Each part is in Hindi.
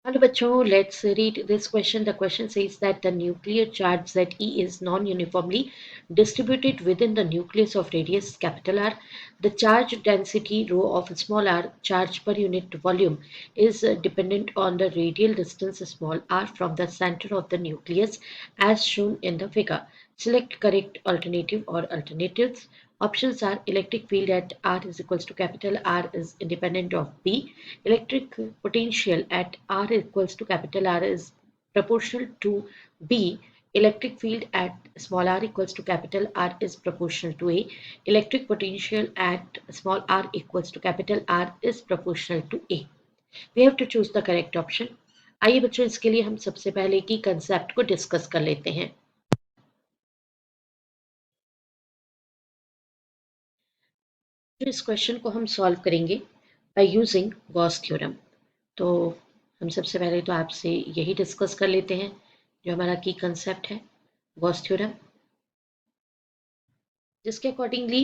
Hello bachcho, let's read this question. The question says that the nuclear charge Ze is non-uniformly distributed within the nucleus of radius capital R. The charge density rho of small r, charge per unit volume, is dependent on the radial distance small r from the center of the nucleus as shown in the figure. Select correct alternative or alternatives. Options are electric field at R is equals to capital R is independent of B. Electric potential at R equals to capital R is proportional to B. Electric field at small r equals to capital R is proportional to A. Electric potential at small r equals to capital R is proportional to A. We have to choose the correct option. आइए बच्चों इसके लिए हम सबसे पहले की कंसेप्ट को डिस्कस कर लेते हैं. तो इस क्वेश्चन को हम सॉल्व करेंगे बाय यूजिंग गॉस थ्योरम. तो हम सबसे पहले तो आपसे यही डिस्कस कर लेते हैं जो हमारा की कंसेप्ट है गॉस थ्योरम, जिसके accordingly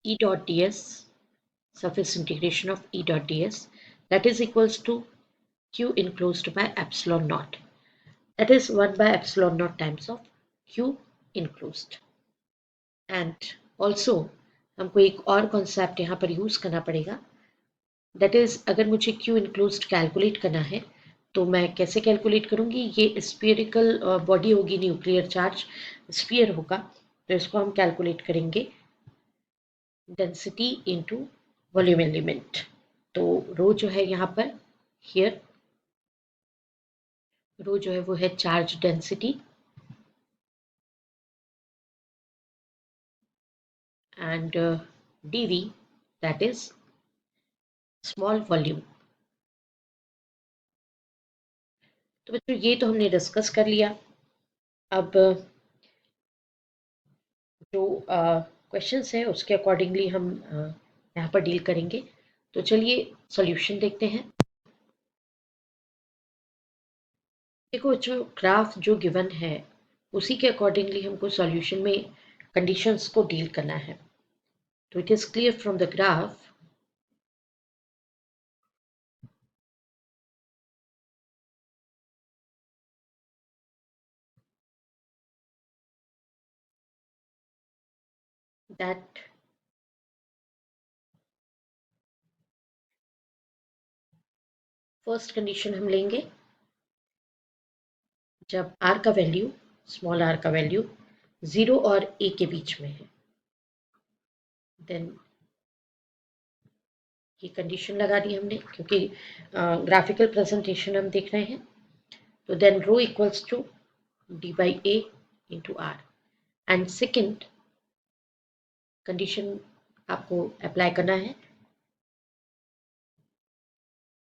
E dot ds, surface integration of E dot ds, that is equals to q enclosed by epsilon naught, that is 1 by epsilon naught times of q enclosed. And also हमको एक और कॉन्सेप्ट यहाँ पर यूज़ करना पड़ेगा, दैट इज़ अगर मुझे क्यू इनक्लोज्ड कैलकुलेट करना है तो मैं कैसे कैलकुलेट करूँगी. ये स्फीयरिकल बॉडी होगी, न्यूक्लियर चार्ज स्फीयर होगा, तो इसको हम कैलकुलेट करेंगे डेंसिटी इनटू वॉल्यूम एलिमेंट. तो रो जो है यहाँ पर हियर रो जो है वो है charge density and dv that is small volume. तो बच्चों ये तो हमने डिस्कस कर लिया. अब जो क्वेश्चंस है उसके अकॉर्डिंगली हम यहाँ पर डील करेंगे. तो चलिए सॉल्यूशन देखते हैं. देखो जो ग्राफ जो गिवन है उसी के अकॉर्डिंगली हमको सॉल्यूशन में कंडीशंस को डील करना है. तो it is clear from the graph that first condition हम लेंगे जब r का वैल्यू स्मॉल r का वैल्यू 0 और a के बीच में है. देन ये कंडीशन लगा दी हमने क्योंकि ग्राफिकल प्रेजेंटेशन हम देख रहे हैं. तो then row equals to d by a into r. And second condition आपको अप्लाई करना है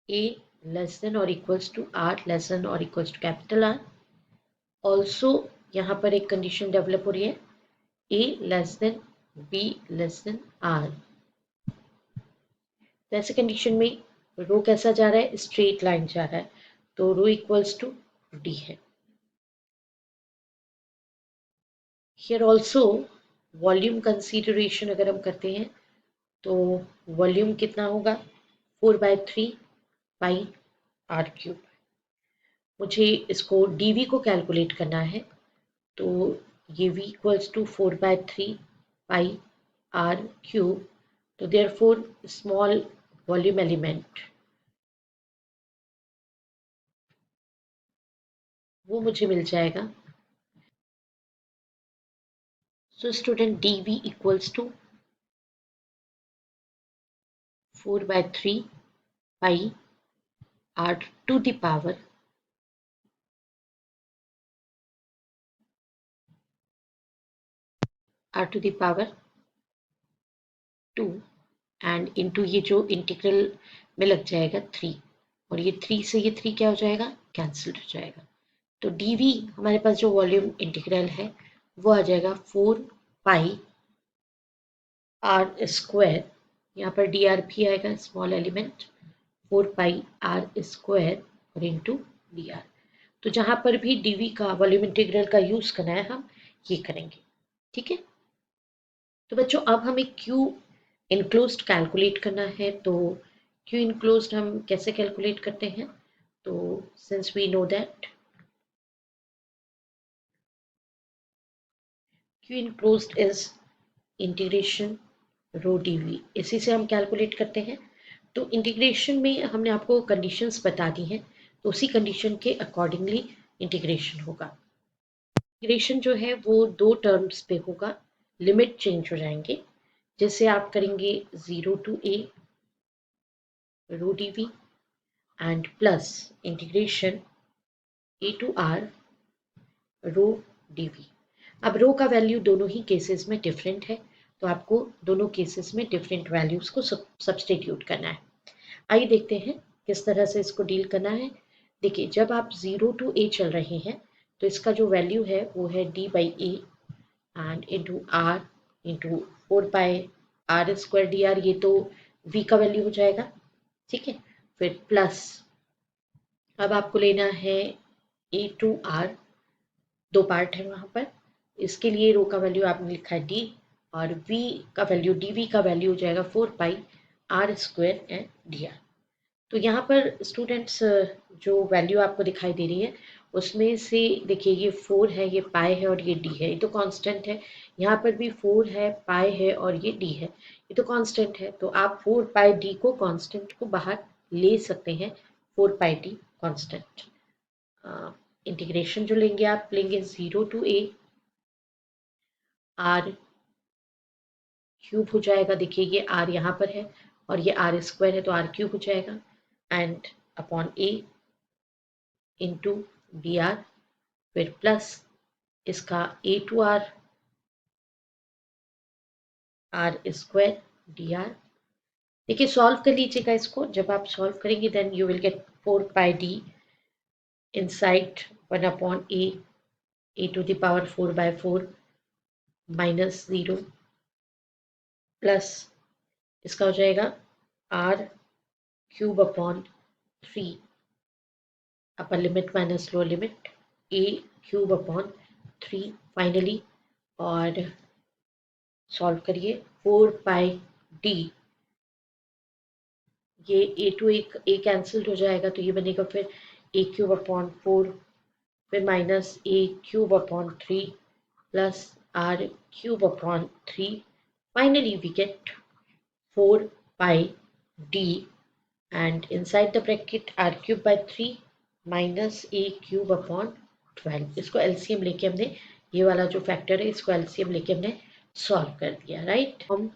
a लेस देन और equals to r less than और equals to capital R. Also यहाँ पर एक कंडीशन डेवलप हो रही है a less than b less than r. तो ऐसे कंडीशन में रो कैसा जा रहा है, स्ट्रेट लाइन जा रहा है, तो रो इक्वल्स टू d है. हियर ऑल्सो वॉल्यूम कंसीडरेशन अगर हम करते हैं तो वॉल्यूम कितना होगा 4/3 पाई आर क्यूब. मुझे इसको dv को कैलकुलेट करना है तो ये v equals to 4/3 pi r cube. तो देयरफॉर स्मॉल वॉल्यूम एलिमेंट वो मुझे मिल जाएगा. So student dv equals to 4/3 pi r to the power r to the power 2 and into ये जो इंटीग्रल में लग जाएगा 3, और ये 3 से ये 3 क्या हो जाएगा, कैंसिल हो जाएगा. तो dv हमारे पास जो वॉल्यूम इंटीग्रल है वो आ जाएगा 4 पाई आर स्क्वायर. यहाँ पर डी आर भी आएगा small element 4 pi r square और इंटू डी आर. तो जहाँ पर भी dv का वॉल्यूम इंटीग्रल का यूज़ करना है हम ये करेंगे. ठीक है. तो बच्चों अब हमें क्यू इनक्लोज्ड कैलकुलेट करना है. तो क्यू इनक्लोज्ड हम कैसे कैलकुलेट करते हैं? तो since we know that q enclosed is integration rho dv, इसी से हम कैलकुलेट करते हैं। तो इंटीग्रेशन में हमने आपको कंडीशंस बता दी हैं, तो उसी कंडीशन के अकॉर्डिंगली इंटीग्रेशन होगा। इंटीग्रेशन जो है वो दो टर्म्स पे होगा, लिमिट चेंज हो जाएंगे। जैसे आप करेंगे 0 to a rho dv and plus integration a to r rho dv. अब रो का वैल्यू दोनों ही केसेस में डिफरेंट है, तो आपको दोनों केसेस में डिफरेंट वैल्यूज को सब्सटीट्यूट करना है। आइए देखते हैं किस तरह से इसको डील करना है। देखिए, जब आप 0 to a चल रहे हैं तो इसका जो वैल्यू है वो है d by a and into r into 4 pi r² dr, ये तो v का वैल्यू हो जाएगा। ठीक है, फिर प्लस अब आपको लेना है a to r, दो पार्ट है वहां पर। इसके लिए रो का वैल्यू आपने लिखा है d, और v का वैल्यू dv का वैल्यू हो जाएगा 4 pi r² एंड dr। तो यहाँ पर स्टूडेंट्स जो वैल्यू आपको दिखाई दे रही है उसमें से देखिए, ये 4 है, ये पाई है और ये डी है, ये तो कांस्टेंट है। यहाँ पर भी 4 है, पाई है और ये डी है, ये तो कांस्टेंट है। तो आप 4 पाई डी को कांस्टेंट को बाहर ले सकते हैं, 4 पाई डी कांस्टेंट। इंटीग्रेशन जो लेंगे आप लेंगे 0 to a आर क्यूब हो जाएगा। देखिए, ये आर यहाँ पर है और ये r² है, तो आर क्यूब हो जाएगा and upon a into d r, फिर प्लस इसका a to r² dr। देखिए, सॉल्व कर लीजिएगा इसको। जब आप सॉल्व करेंगे then you will get 4 pi d inside 1 upon a to the power 4/4 minus 0 plus इसका हो जाएगा r cube upon 3 upper limit minus lower limit a cube upon 3 finally. और सॉल्व करिए 4 pi d, ये ए टू ए कैंसल्ड हो जाएगा, तो ये बनेगा फिर a क्यूब अपॉन 4, फिर minus a cube upon 3 plus r cube upon 3। Finally we get 4 pi d and inside the bracket r cube by 3 minus a cube upon 12। इसको एलसीएम लेके हमने, ये वाला जो फैक्टर है इसको एलसीएम लेके हमने सॉल्व कर दिया, राइट। हम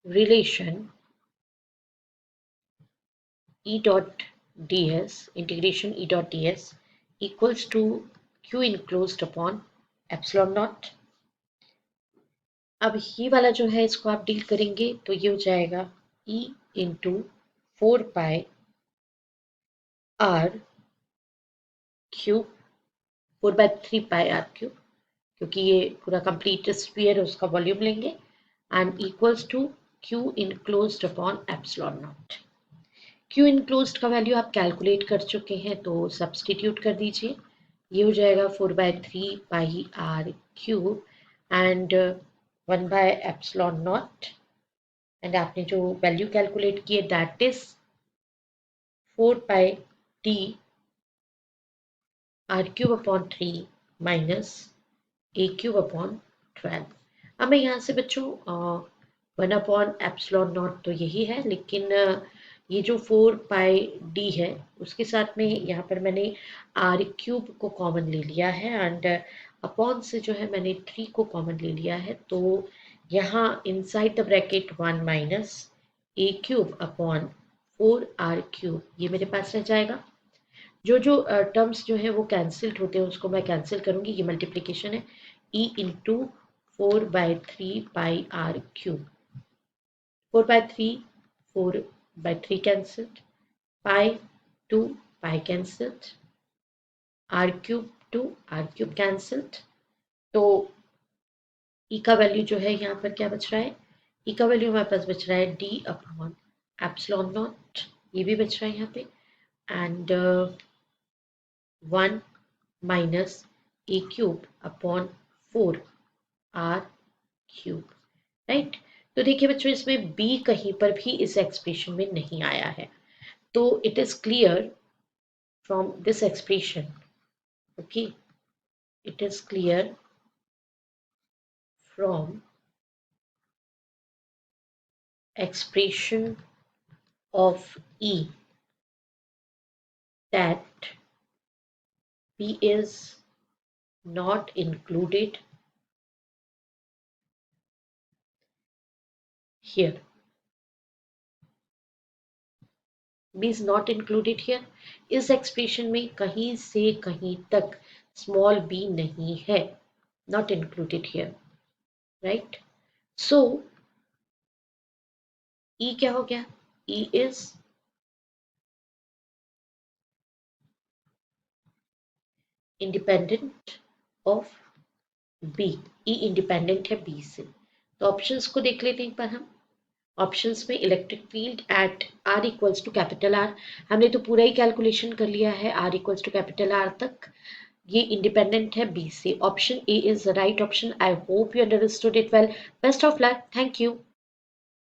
relation E dot ds, integration E dot ds equals to q enclosed upon epsilon naught। अब ये वाला जो है इसको आप डील करेंगे तो ये हो जाएगा E into 4 pi r cube, 4/3 pi r cube, क्योंकि ये पूरा कंप्लीट स्फीयर है उसका वॉल्यूम लेंगे, and equals to q enclosed upon epsilon naught. Q enclosed का वैल्यू आप कैलकुलेट कर चुके हैं, तो सब्सटीट्यूट कर दीजिए। ये हो जाएगा 4/3 pi r cube and 1/epsilon naught, and आपने जो वैल्यू कैलकुलेट की है that is 4 pi d r³ upon 3 minus a cube upon 12। अब मैं यहाँ से बच्चों 1/epsilon naught तो यही है, लेकिन ये जो 4 pi d है उसके साथ में यहाँ पर मैंने r³ को कॉमन ले लिया है एंड अपॉन से जो है मैंने 3 को कॉमन ले लिया है। तो यहाँ inside the bracket 1 minus a³ upon 4r³ ये मेरे पास रह जाएगा। जो जो टर्म्स जो है वो कैंसिल्ड होते हैं उसको मैं कैंसिल करूंगी, ये मल्टीप्लीकेशन है। e into 4/3 pi r cube, 4/3 4/3 cancelled, pi 2 pi cancelled, r³ 2 r³ cancelled. तो e का वैल्यू जो है यहाँ पर क्या बच रहा है, e का वैल्यू हमारे पास बच रहा है d अपॉन एप्सिलॉन नॉट, ये भी बच रहा है यहाँ पे, and 1 minus a³ upon 4 r³ right. तो देखिए बच्चों, इसमें बी कहीं पर भी इस एक्सप्रेशन में नहीं आया है। तो it is clear from this expression, okay, it is clear from expression of E that B is not included here. B is not included here. इस एक्सप्रेशन में कहीं से कहीं तक स्मॉल b नहीं है, not included here, right? So E क्या हो गया? E is independent of B. E independent है B से। तो ऑप्शंस को देख लेते हैं एक बार हम। ऑप्शंस में electric field at r equals to capital r, हमने तो पूरा ही कैलकुलेशन कर लिया है r equals to capital r तक। ये इंडिपेंडेंट है बी से। Option A is the right option. I hope you understood it well. Best of luck. Thank you.